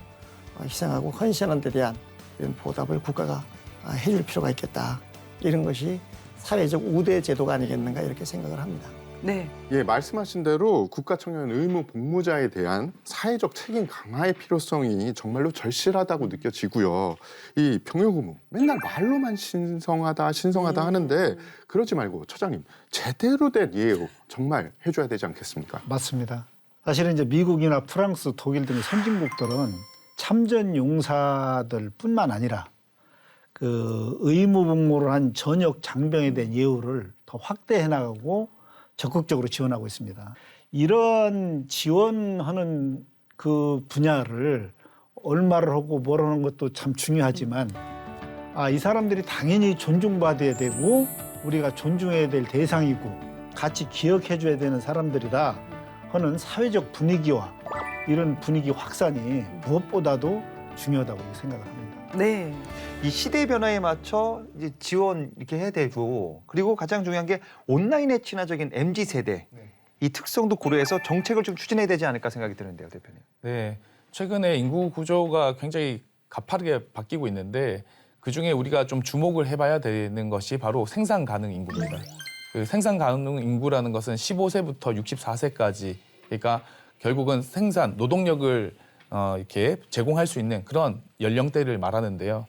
희생하고 헌신하는 데 대한 이런 보답을 국가가 해줄 필요가 있겠다. 이런 것이 사회적 우대 제도가 아니겠는가 이렇게 생각을 합니다. 네. 예, 말씀하신 대로 국가청년 의무 복무자에 대한 사회적 책임 강화의 필요성이 정말로 절실하다고 느껴지고요. 이 병역 의무 맨날 말로만 신성하다 하는데 그러지 말고 처장님 제대로 된 예우 정말 해줘야 되지 않겠습니까? 맞습니다. 사실은 이제 미국이나 프랑스, 독일 등의 선진국들은 참전 용사들뿐만 아니라 그 의무 복무를 한 전역 장병에 대한 예우를 더 확대해 나가고 적극적으로 지원하고 있습니다. 이런 지원하는 그 분야를 얼마를 하고 뭘 하는 것도 참 중요하지만 이 사람들이 당연히 존중받아야 되고 우리가 존중해야 될 대상이고 같이 기억해 줘야 되는 사람들이다 하는 사회적 분위기와 이런 분위기 확산이 무엇보다도 중요하다고 생각을 합니다. 네. 이 시대 변화에 맞춰 이제 지원 이렇게 해야 되고 그리고 가장 중요한 게 온라인에 친화적인 MZ 세대 이 특성도 고려해서 정책을 좀 추진해야 되지 않을까 생각이 드는데요, 대표님. 네, 최근에 인구 구조가 굉장히 가파르게 바뀌고 있는데 그중에 우리가 좀 주목을 해봐야 되는 것이 바로 생산 가능 인구입니다. 그 생산 가능 인구라는 것은 15세부터 64세까지 그러니까 결국은 생산 노동력을 이렇게 제공할 수 있는 그런 연령대를 말하는데요.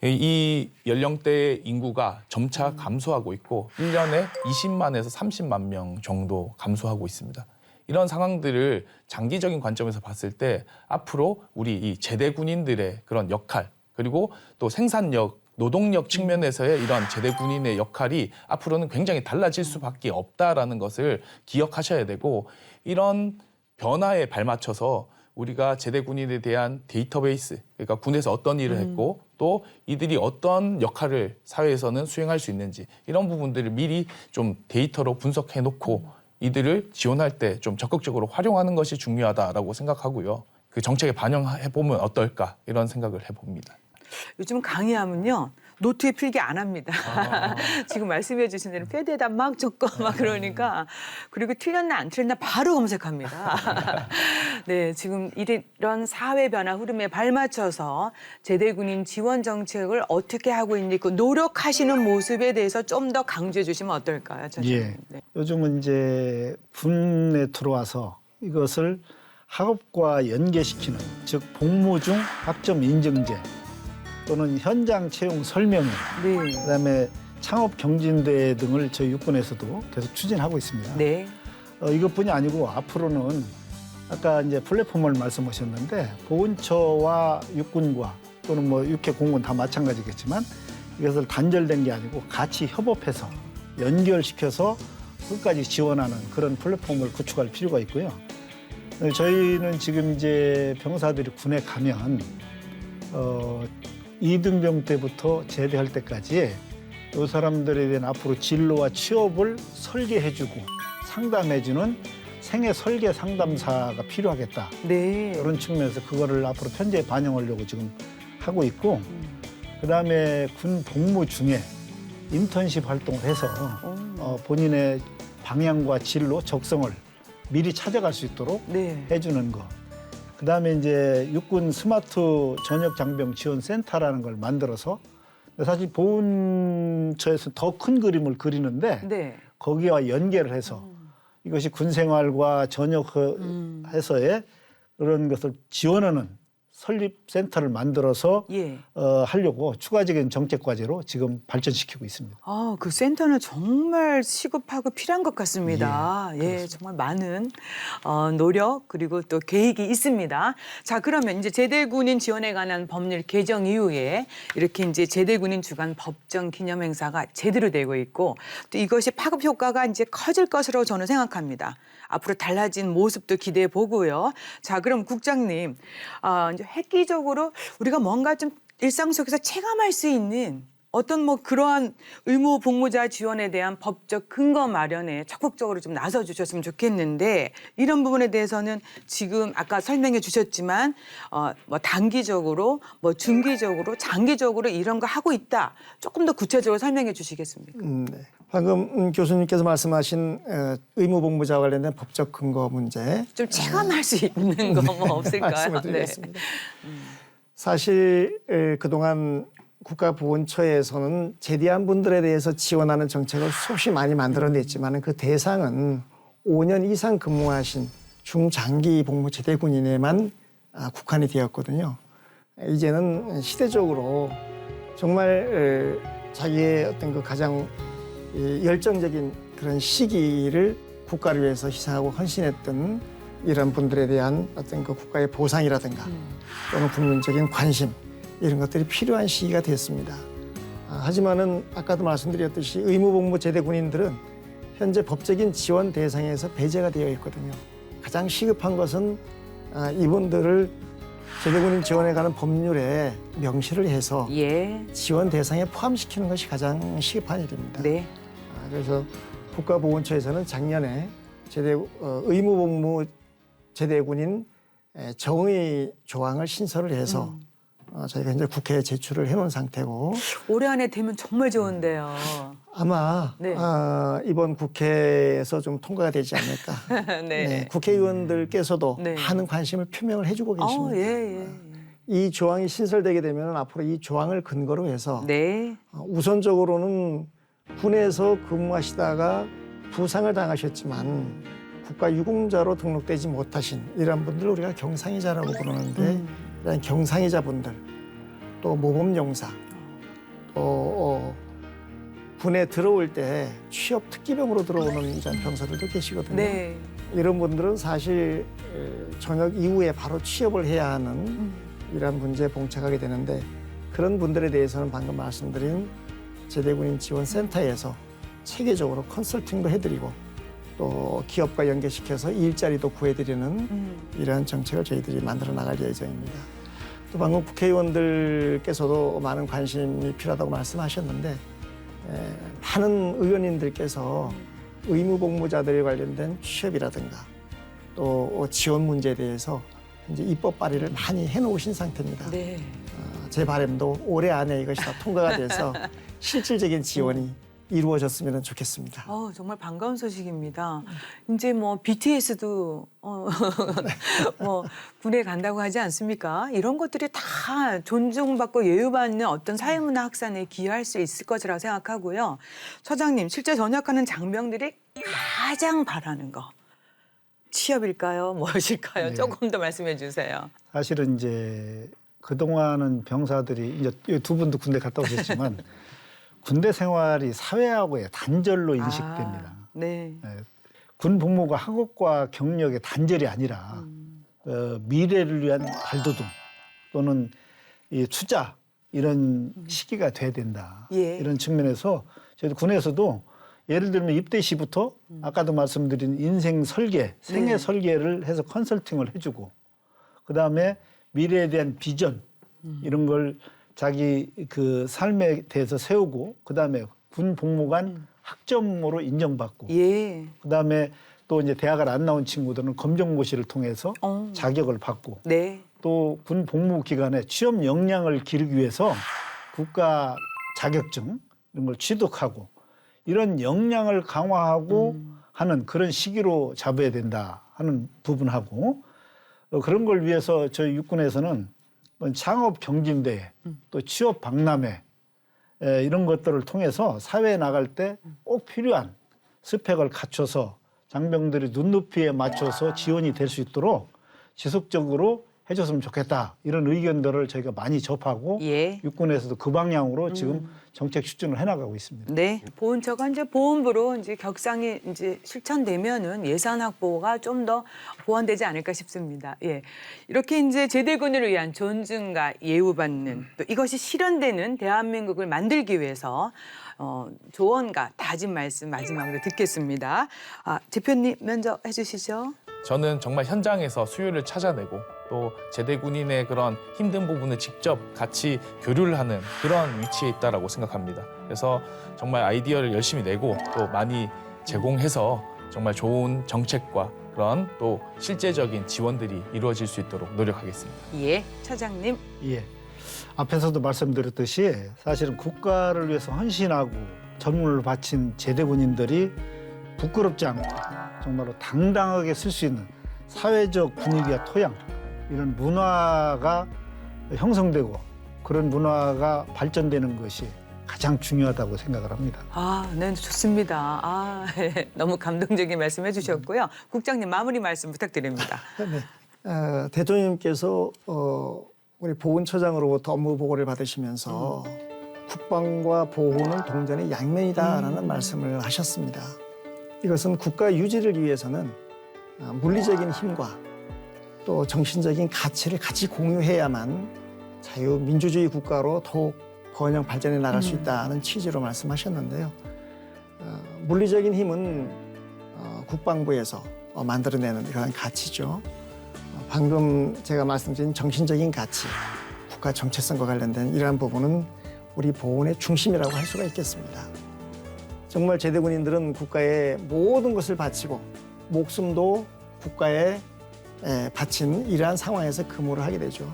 이 연령대의 인구가 점차 감소하고 있고 1년에 20만에서 30만 명 정도 감소하고 있습니다. 이런 상황들을 장기적인 관점에서 봤을 때 앞으로 우리 이 제대 군인들의 그런 역할 그리고 또 생산력, 노동력 측면에서의 이런 제대 군인의 역할이 앞으로는 굉장히 달라질 수밖에 없다라는 것을 기억하셔야 되고 이런 변화에 발맞춰서 우리가 제대 군인에 대한 데이터베이스, 그러니까 군에서 어떤 일을 했고 또 이들이 어떤 역할을 사회에서는 수행할 수 있는지 이런 부분들을 미리 좀 데이터로 분석해 놓고 이들을 지원할 때 좀 적극적으로 활용하는 것이 중요하다라고 생각하고요. 그 정책에 반영해 보면 어떨까 이런 생각을 해봅니다. 요즘 강의하면요. 노트에 필기 안 합니다. 지금 말씀해 주신 대로 패드에다 막 적고 막 그러니까 그리고 틀렸나 안 틀렸나 바로 검색합니다. 네, 지금 이런 사회 변화 흐름에 발맞춰서 제대 군인 지원 정책을 어떻게 하고 있는지 그 노력하시는 모습에 대해서 좀 더 강조해 주시면 어떨까요? 예. 네. 요즘은 이제 군에 들어와서 이것을 학업과 연계시키는 즉 복무 중 학점 인증제 또는 현장 채용 설명회, 네. 그다음에 창업 경진대 등을 저희 육군에서도 계속 추진하고 있습니다. 네. 이것뿐이 아니고 앞으로는 아까 이제 플랫폼을 말씀하셨는데 보훈처와 육군과 또는 뭐 육해 공군 다 마찬가지겠지만 이것을 단절된 게 아니고 같이 협업해서 연결시켜서 끝까지 지원하는 그런 플랫폼을 구축할 필요가 있고요. 저희는 지금 이제 병사들이 군에 가면 이등병 때부터 제대할 때까지 이 사람들에 대한 앞으로 진로와 취업을 설계해주고 상담해주는 생애 설계 상담사가 필요하겠다. 네. 이런 측면에서 그거를 앞으로 편제에 반영하려고 지금 하고 있고 그다음에 군 복무 중에 인턴십 활동을 해서 본인의 방향과 진로, 적성을 미리 찾아갈 수 있도록 네. 해주는 거. 그다음에 이제 육군 스마트 전역 장병 지원 센터라는 걸 만들어서 사실 보훈처에서 더 큰 그림을 그리는데 네. 거기와 연계를 해서 이것이 군 생활과 전역해서의 그런 것을 지원하는 설립 센터를 만들어서 예. 하려고 추가적인 정책 과제로 지금 발전시키고 있습니다. 아, 그 센터는 정말 시급하고 필요한 것 같습니다. 예, 정말 많은 노력 그리고 또 계획이 있습니다. 자, 그러면 이제 제대군인 지원에 관한 법률 개정 이후에 이렇게 이제 제대군인 주간 법정 기념 행사가 제대로 되고 있고 또 이것이 파급 효과가 이제 커질 것으로 저는 생각합니다. 앞으로 달라진 모습도 기대해 보고요. 자, 그럼 국장님, 이제 획기적으로 우리가 뭔가 좀 일상 속에서 체감할 수 있는 어떤 뭐 그러한 의무 복무자 지원에 대한 법적 근거 마련에 적극적으로 좀 나서 주셨으면 좋겠는데 이런 부분에 대해서는 지금 아까 설명해 주셨지만 뭐 단기적으로 뭐 중기적으로 장기적으로 이런 거 하고 있다. 조금 더 구체적으로 설명해 주시겠습니까? 네. 방금 교수님께서 말씀하신 의무 복무자와 관련된 법적 근거 문제 좀 체감할 수 있는 거 뭐 없을까요? 말씀을 드리겠습니다. 사실 그동안 국가보훈처에서는 제대한 분들에 대해서 지원하는 정책을 수없이 많이 만들어냈지만 그 대상은 5년 이상 근무하신 중장기 복무 제대군인에만 국한이 되었거든요. 이제는 시대적으로 정말 자기의 어떤 그 가장 열정적인 그런 시기를 국가를 위해서 희생하고 헌신했던 이런 분들에 대한 어떤 그 국가의 보상이라든가 또는 국민적인 관심 이런 것들이 필요한 시기가 됐습니다. 하지만은 아까도 말씀드렸듯이 의무복무 제대 군인들은 현재 법적인 지원 대상에서 배제가 되어 있거든요. 가장 시급한 것은 이분들을 제대군인 지원에 관한 법률에 명시를 해서 예. 지원 대상에 포함시키는 것이 가장 시급한 일입니다. 네. 그래서 국가보훈처에서는 작년에 의무복무 제대군인 정의 조항을 신설을 해서 저희가 이제 국회에 제출을 해놓은 상태고 올해 안에 되면 정말 좋은데요. 아마 네. 이번 국회에서 좀 통과가 되지 않을까. 네. 국회의원들께서도 네. 많은 관심을 표명을 해주고 계십니다. 예. 이 조항이 신설되게 되면 앞으로 이 조항을 근거로 해서 네. 우선적으로는 군에서 근무하시다가 부상을 당하셨지만 국가유공자로 등록되지 못하신 이런 분들 우리가 경상이자라고 부르는데 이런 경상이자분들 또 모범용사 또 군에 들어올 때 취업 특기병으로 들어오는 이제 병사들도 계시거든요. 네. 이런 분들은 사실 전역 이후에 바로 취업을 해야 하는 이런 문제에 봉착하게 되는데 그런 분들에 대해서는 방금 말씀드린 제대군인 지원센터에서 체계적으로 컨설팅도 해드리고 또 기업과 연계시켜서 일자리도 구해드리는 이러한 정책을 저희들이 만들어 나갈 예정입니다. 또 방금 국회의원들께서도 많은 관심이 필요하다고 말씀하셨는데 많은 의원님들께서 의무복무자들에 관련된 취업이라든가 또 지원 문제에 대해서 이제 입법 발의를 많이 해놓으신 상태입니다. 네. 제 바람도 올해 안에 이것이 다 통과가 돼서 실질적인 지원이 이루어졌으면 좋겠습니다. 정말 반가운 소식입니다. 이제 뭐 BTS도 뭐 군에 간다고 하지 않습니까? 이런 것들이 다 존중받고 예우받는 어떤 사회문화 확산에 기여할 수 있을 것이라고 생각하고요. 처장님, 실제 전역하는 장병들이 가장 바라는 거 취업일까요? 무엇일까요? 네. 조금 더 말씀해 주세요. 사실은 이제 그동안은 병사들이 이제 두 분도 군대 갔다 오셨지만 군대 생활이 사회하고의 단절로 인식됩니다. 네. 군 복무가 학업과 경력의 단절이 아니라 미래를 위한 발돋움 또는 이 투자 이런 시기가 돼야 된다. 예. 이런 측면에서 저희 군에서도 예를 들면 입대 시부터 아까도 말씀드린 인생 설계, 생애 네. 설계를 해서 컨설팅을 해주고 그다음에 미래에 대한 비전 이런 걸 자기 그 삶에 대해서 세우고 그다음에 군 복무관 학점으로 인정받고 예. 그다음에 또 이제 대학을 안 나온 친구들은 검정고시를 통해서 어. 자격을 받고 네. 또 군 복무 기간에 취업 역량을 기르기 위해서 국가 자격증 이런 걸 취득하고 이런 역량을 강화하고 하는 그런 시기로 잡아야 된다 하는 부분하고 그런 걸 위해서 저희 육군에서는 창업 경진대회 또 취업 박람회 이런 것들을 통해서 사회에 나갈 때 꼭 필요한 스펙을 갖춰서 장병들이 눈높이에 맞춰서 지원이 될 수 있도록 지속적으로 해줬으면 좋겠다 이런 의견들을 저희가 많이 접하고 예. 육군에서도 그 방향으로 지금 정책 추진을 해나가고 있습니다. 네, 보훈처가 이제 보훈부로 이제 격상이 이제 실천되면은 예산 확보가 좀 더 보완되지 않을까 싶습니다. 예, 이렇게 이제 제대군을 위한 존중과 예우받는 또 이것이 실현되는 대한민국을 만들기 위해서 조언과 다짐 말씀 마지막으로 듣겠습니다. 대표님 먼저 해주시죠. 저는 정말 현장에서 수요를 찾아내고 또 제대 군인의 그런 힘든 부분을 직접 같이 교류를 하는 그런 위치에 있다라고 생각합니다. 그래서 정말 아이디어를 열심히 내고 또 많이 제공해서 정말 좋은 정책과 그런 또 실제적인 지원들이 이루어질 수 있도록 노력하겠습니다. 예, 처장님. 예. 앞에서도 말씀드렸듯이 사실은 국가를 위해서 헌신하고 전문을 바친 제대군인들이 부끄럽지 않고 정말로 당당하게 쓸 수 있는 사회적 분위기와 토양 이런 문화가 형성되고 그런 문화가 발전되는 것이 가장 중요하다고 생각을 합니다. 네, 좋습니다. 너무 감동적인 말씀 해주셨고요. 국장님 마무리 말씀 부탁드립니다. 네. 대통령님께서 우리 보훈처장으로부터 업무 보고를 받으시면서 국방과 보훈은 동전의 양면이다라는 말씀을 하셨습니다. 이것은 국가 유지를 위해서는 물리적인 힘과 또 정신적인 가치를 같이 공유해야만 자유민주주의 국가로 더욱 번영 발전해 나갈 수 있다는 취지로 말씀하셨는데요. 물리적인 힘은 국방부에서 만들어내는 이러한 가치죠. 방금 제가 말씀드린 정신적인 가치, 국가 정체성과 관련된 이러한 부분은 우리 보훈의 중심이라고 할 수가 있겠습니다. 정말 제대군인들은 국가의 모든 것을 바치고 목숨도 국가에 바친 이러한 상황에서 근무를 하게 되죠.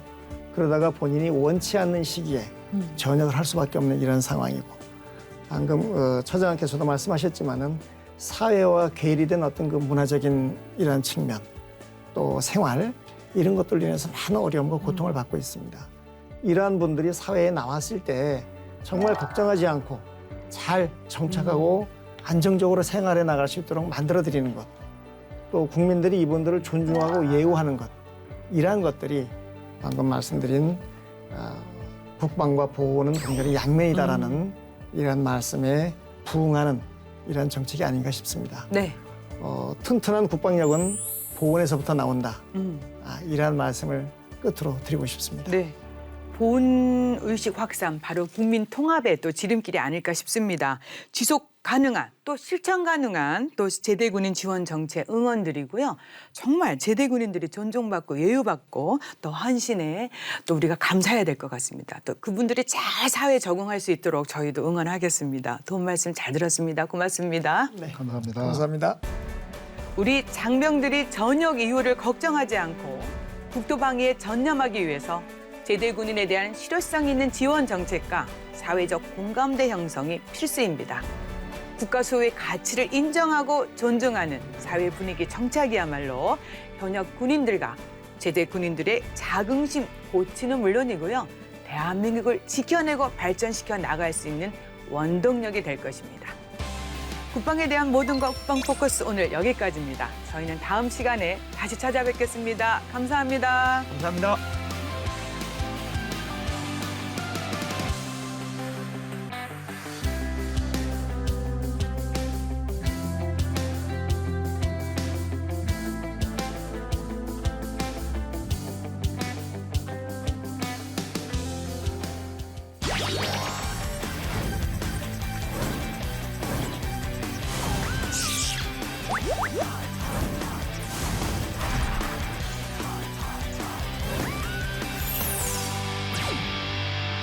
그러다가 본인이 원치 않는 시기에 전역을 할 수밖에 없는 이런 상황이고 방금 처장께서도 말씀하셨지만은 사회와 괴리된 어떤 그 문화적인 이러한 측면 또 생활 이런 것들로 인해서 많은 어려움과 고통을 받고 있습니다. 이러한 분들이 사회에 나왔을 때 정말 걱정하지 않고 잘 정착하고 안정적으로 생활해 나갈 수 있도록 만들어드리는 것, 또 국민들이 이분들을 존중하고 예우하는 것, 이러한 것들이 방금 말씀드린 국방과 보호는 동전의 양면이다라는 이러한 말씀에 부응하는 이러한 정책이 아닌가 싶습니다. 네. 튼튼한 국방력은 보훈에서부터 나온다. 이러한 말씀을 끝으로 드리고 싶습니다. 네. 보훈 의식 확산, 바로 국민 통합의 또 지름길이 아닐까 싶습니다. 지속 가능한 또 실천 가능한 또 제대군인 지원 정책 응원드리고요. 정말 제대군인들이 존중받고 예우받고 또 헌신에 또 우리가 감사해야 될 것 같습니다. 또 그분들이 잘 사회에 적응할 수 있도록 저희도 응원하겠습니다. 도움 말씀 잘 들었습니다. 고맙습니다. 네. 감사합니다. 감사합니다. 우리 장병들이 전역 이후를 걱정하지 않고 국토 방위에 전념하기 위해서 제대군인에 대한 실효성 있는 지원 정책과 사회적 공감대 형성이 필수입니다. 국가 소유의 가치를 인정하고 존중하는 사회 분위기 정착이야말로 현역 군인들과 제대 군인들의 자긍심 고치는 물론이고요. 대한민국을 지켜내고 발전시켜 나갈 수 있는 원동력이 될 것입니다. 국방에 대한 모든 것 국방 포커스 오늘 여기까지입니다. 저희는 다음 시간에 다시 찾아뵙겠습니다. 감사합니다. 감사합니다.